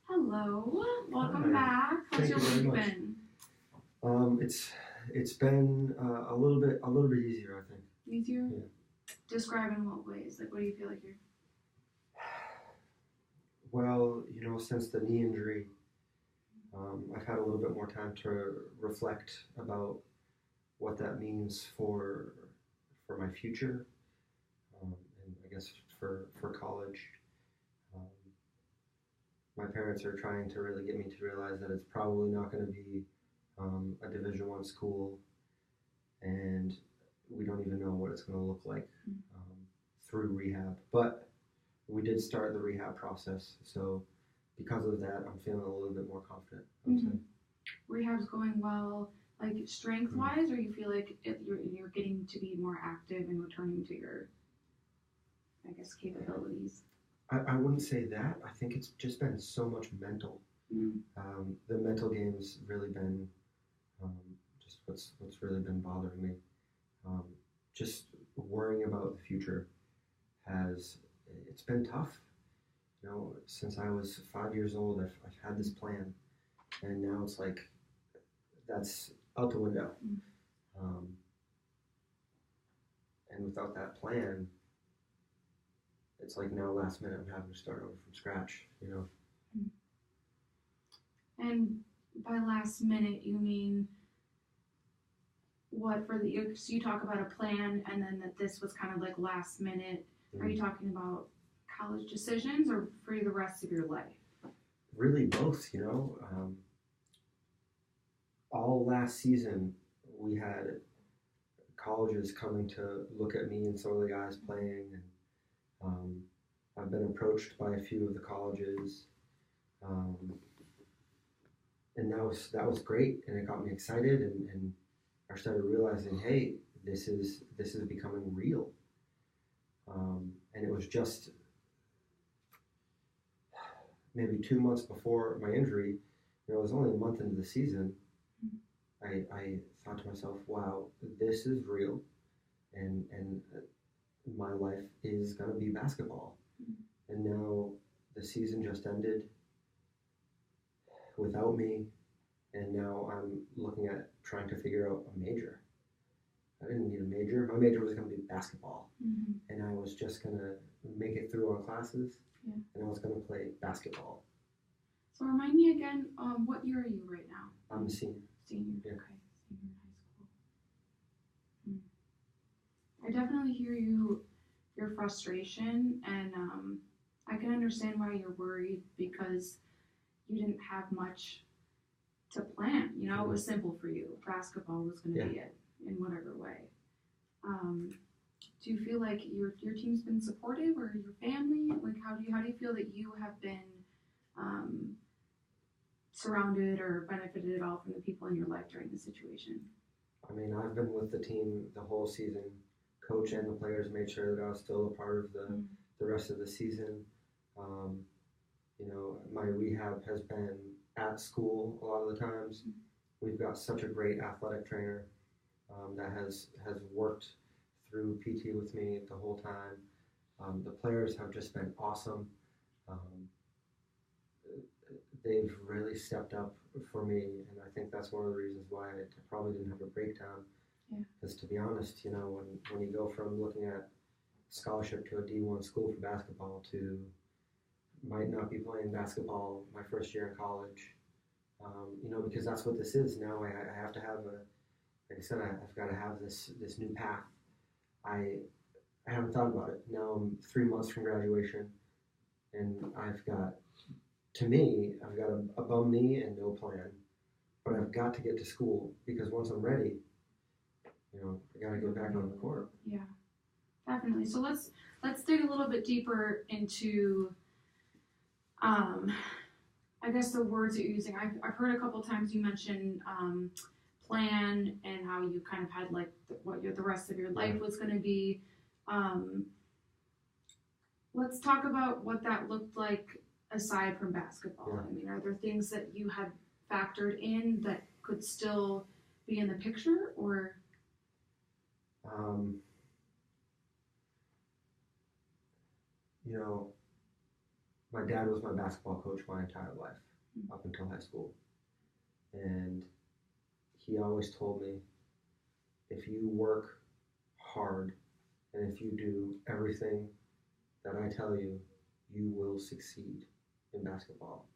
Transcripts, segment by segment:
Hello, welcome Hi. back. How's Thank your you very week much. been? It's been a little bit easier, I think. Easier? Yeah. Describe in what ways? Like, what do you feel like you're? Well, since the knee injury, I've had a little bit more time to reflect about what that means for my future, and I guess for college. Um, my parents are trying to really get me to realize that it's probably not going to be a Division I school, and we don't even know what it's going to look like um, through rehab. But we did start the rehab process, so because of that, I'm feeling a little bit more confident. Rehab's going well, like strength wise, or you feel like you're getting to be more active and returning to your, I guess, capabilities. I wouldn't say that. I think it's just been so much mental. The mental game's really been um, just what's really been bothering me. Um, just worrying about the future has it's been tough. Since I was 5 years old, I've had this plan, and now it's like that's out the window. Um, and without that plan, it's like now last minute I'm having to start over from scratch. And by last minute, you mean what for the? So you talk about a plan, and then that this was kind of like last minute. Are you talking about college decisions or for the rest of your life? Really both. All last season we had colleges coming to look at me and some of the guys playing, and I've been approached by a few of the colleges, um, and that was great, and it got me excited, and I started realizing, hey, this is becoming real, and it was just maybe 2 months before my injury. It was only a month into the season. I thought to myself, wow, this is real, and my life is going to be basketball. And now the season just ended without me, and now I'm looking at trying to figure out a major. I didn't need a major. My major was going to be basketball, and I was just going to make it through on classes, and I was going to play basketball. So remind me again, what year are you right now? I'm a senior. Senior, Yeah. okay. Senior in high school. I definitely hear your frustration, and I can understand why you're worried because you didn't have much to plan. It was simple for you. Basketball was going to be it in whatever way. Do you feel like your team's been supportive, or your family? Like how do you feel that you have been surrounded or benefited at all from the people in your life during the situation? I mean, I've been with the team the whole season. Coach and the players made sure that I was still a part of the rest of the season. Um, my rehab has been at school a lot of the times. We've got such a great athletic trainer that has worked through PT with me the whole time. The players have just been awesome. Um, they've really stepped up for me, and I think that's one of the reasons why I probably didn't have a breakdown. Because to be honest, when you go from looking at scholarship to a D1 school for basketball to might not be playing basketball my first year in college, because that's what this is now. I have to have like I said, I've got to have this new path. I haven't thought about it. Now I'm 3 months from graduation, and I've got a bum knee and no plan, but I've got to get to school because once I'm ready, I got to get back on the court. Yeah, definitely. So let's dig a little bit deeper into, I guess the words that you're using. I've heard a couple times you mention plan and how you kind of had like what the rest of your life was going to be. Let's talk about what that looked like aside from basketball. Yeah. I mean, are there things that you had factored in that could still be in the picture, or? my dad was my basketball coach my entire life up until high school. And he always told me, if you work hard and if you do everything that I tell you, you will succeed in basketball.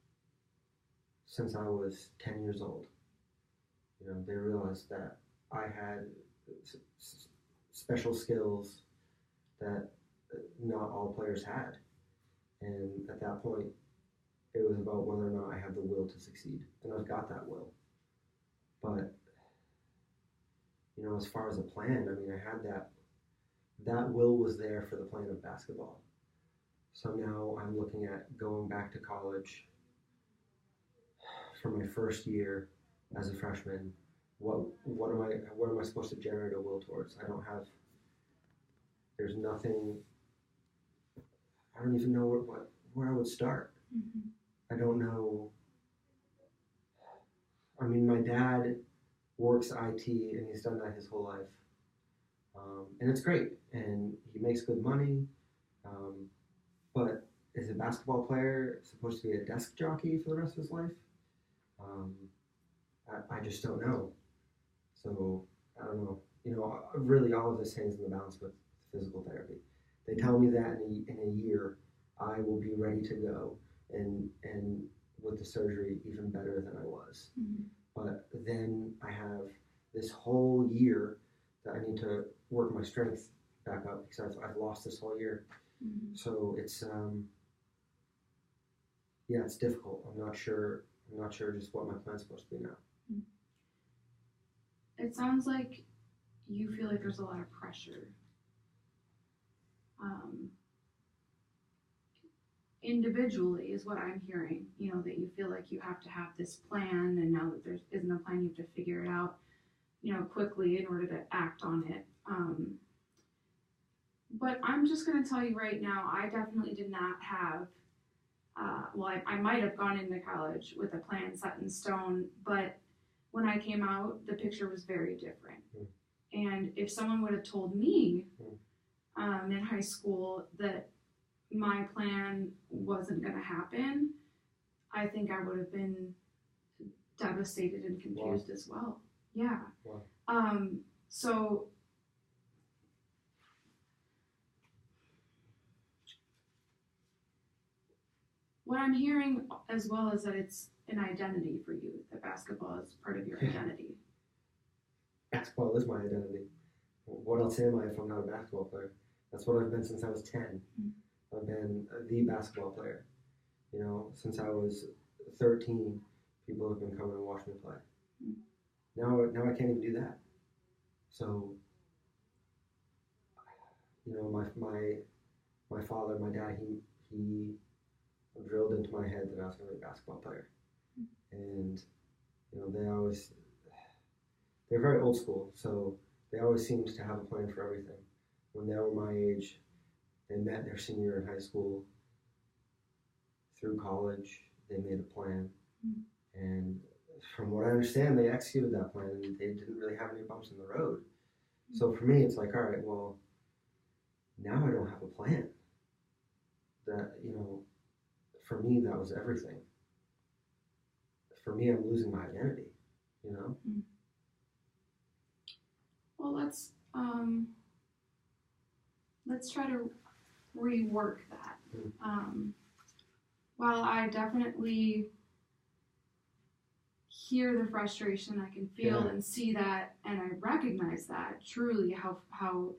Since I was 10 years old, they realized that I had special skills that not all players had. And at that point, it was about whether or not I had the will to succeed. And I've got that will. But, as far as a plan, I had that will was there for the plan of basketball. So now I'm looking at going back to college for my first year as a freshman. What am I supposed to generate a will towards? There's nothing. I don't even know where I would start. I don't know. My dad works IT and he's done that his whole life. And it's great, and he makes good money. But is a basketball player supposed to be a desk jockey for the rest of his life? I just don't know. So I don't know. Really all of this hangs in the balance with physical therapy. They tell me that in a year I will be ready to go, and with the surgery even better than I was. But then I have this whole year that I need to work my strength back up because I've lost this whole year. So it's it's difficult. I'm not sure just what my plan's supposed to be now. It sounds like you feel like there's a lot of pressure. Individually is what I'm hearing, that you feel like you have to have this plan, and now that there isn't a plan, you have to figure it out, quickly in order to act on it. But I'm just going to tell you right now, I definitely did not have, I might have gone into college with a plan set in stone, but when I came out, the picture was very different. And if someone would have told me in high school that my plan wasn't going to happen, I think I would have been devastated and confused as well. Yeah. Wow. So what I'm hearing as well is that it's an identity for you, that basketball is part of your identity. Basketball is my identity. What else am I if I'm not a basketball player? That's what I've been since I was 10. I've been the basketball player. Since I was 13, people have been coming to watch me play. Now I can't even do that. So, my father, my dad, he drilled into my head that I was going to be a basketball player. And, they're very old school, so they always seemed to have a plan for everything. When they were my age, they met their senior year in high school. Through college, they made a plan. And from what I understand, they executed that plan, and they didn't really have any bumps in the road. So for me, it's like, all right, well, now I don't have a plan. That, for me, that was everything. For me, I'm losing my identity, Well, let's try to rework that. While I definitely hear the frustration, I can feel and see that, and I recognize that truly how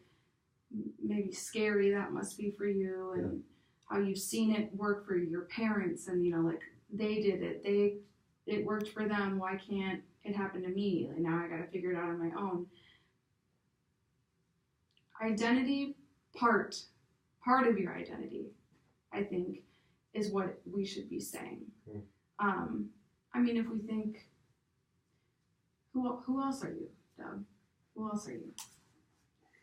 maybe scary that must be for you, and how you've seen it work for your parents, and like they did it, it worked for them. Why can't it happen to me? Like now I got to figure it out on my own. Identity, part of your identity, I think, is what we should be saying. If we think, who else are you, Doug? Who else are you?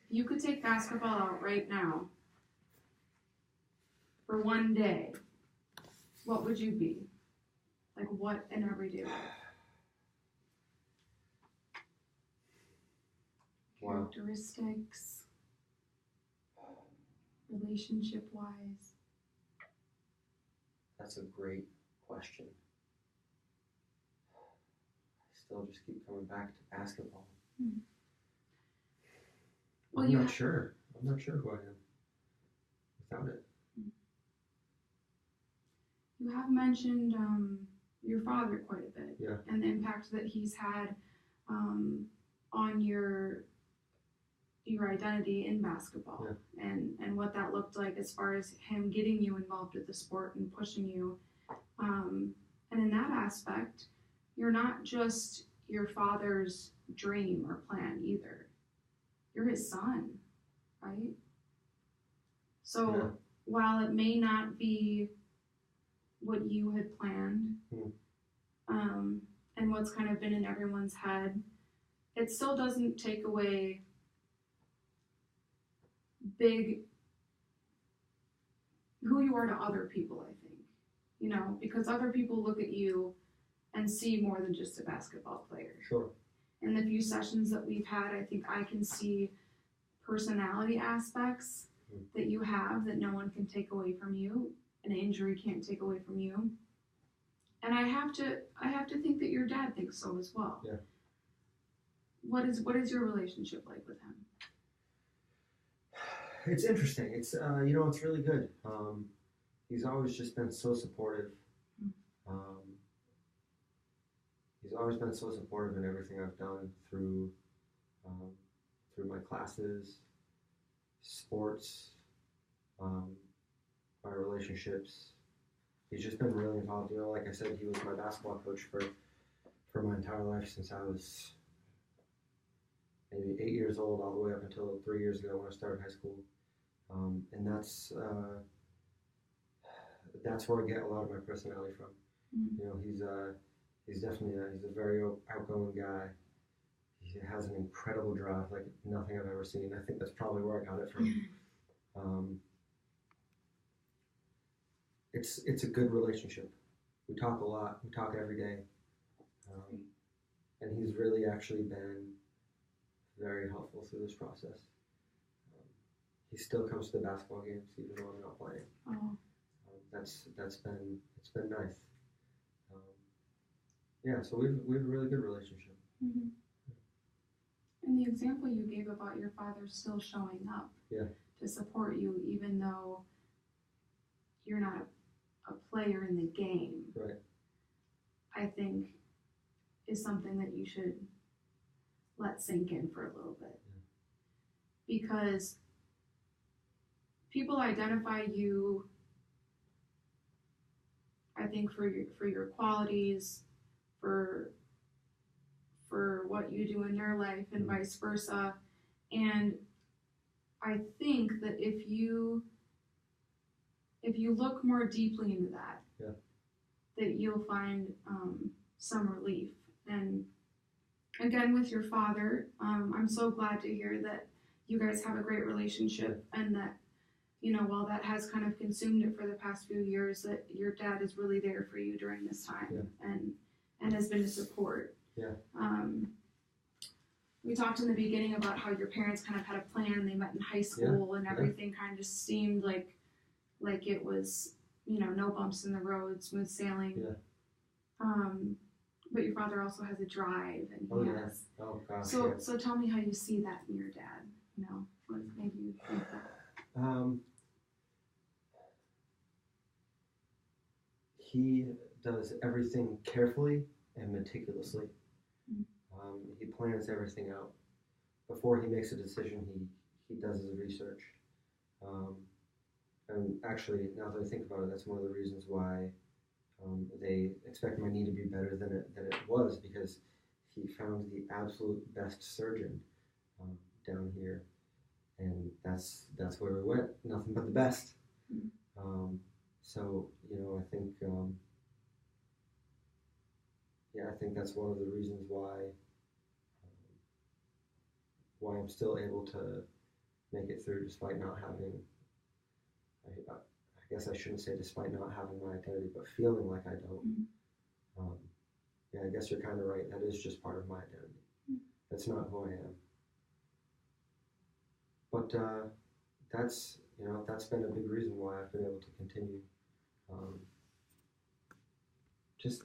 You could take basketball out right now for one day. What would you be? Like what in everyday life? Wow. Characteristics, relationship-wise. That's a great question. I still just keep coming back to basketball. Hmm. Well, I'm not sure. I'm not sure who I am without it. You have mentioned your father quite a bit, Yeah. and the impact that he's had on your identity in basketball, Yeah. and what that looked like as far as him getting you involved with the sport and pushing you. And in that aspect, you're not just your father's dream or plan either. You're his son, right? So Yeah. while it may not be what you had planned, and what's kind of been in everyone's head, it still doesn't take away big who you are to other people, I think. You know, because other people look at you and see more than just a basketball player. Sure. In the few sessions that we've had, I think I can see personality aspects that you have that no one can take away from you. An injury can't take away from you. And I have to think that your dad thinks so as well. Yeah. What is your relationship like with him? It's interesting. It's it's really good. He's always just been so supportive. He's always been so supportive in everything I've done through my classes, sports, my relationships. He's just been really involved. You know, like I said, he was my basketball coach for my entire life since I was maybe 8 years old, all the way up until 3 years ago when I started high school. And that's where I get a lot of my personality from. Mm-hmm. You know, he's definitely he's a very outgoing guy. He has an incredible drive, like nothing I've ever seen. I think that's probably where I got it from. It's a good relationship. We talk a lot. We talk every day. And he's really actually been very helpful through this process. He still comes to the basketball games even though I'm not playing. Oh. It's been nice. Yeah, so we have a really good relationship. Mm-hmm. And the example you gave about your father still showing up to support you, even though you're not a player in the game, right, I think is something that you should let sink in for a little bit. Yeah. Because people identify you, I think, for your qualities, for what you do in their life, and vice versa. And I think that if you look more deeply into that, that you'll find some relief. And again, with your father, I'm so glad to hear that you guys have a great relationship, and that, you know, while that has kind of consumed it for the past few years, that your dad is really there for you during this time, and has been a support. Yeah. We talked in the beginning about how your parents kind of had a plan. They met in high school, and everything kind of seemed like it was, you know, no bumps in the road, smooth sailing. Yeah. But your father also has a drive, and he has. Oh gosh. So tell me how you see that in your dad. You know, what made you think that? He does everything carefully and meticulously. He plans everything out. Before he makes a decision, he does his research. And actually, now that I think about it, that's one of the reasons why they expect my knee to be better than it was, because he found the absolute best surgeon down here, and that's where we went. Nothing but the best. So, you know, I think I think that's one of the reasons why I'm still able to make it through despite not having. I guess I shouldn't say despite not having my identity, but feeling like I don't. Yeah, I guess you're kind of right. That is just part of my identity. That's not who I am. But that's been a big reason why I've been able to continue just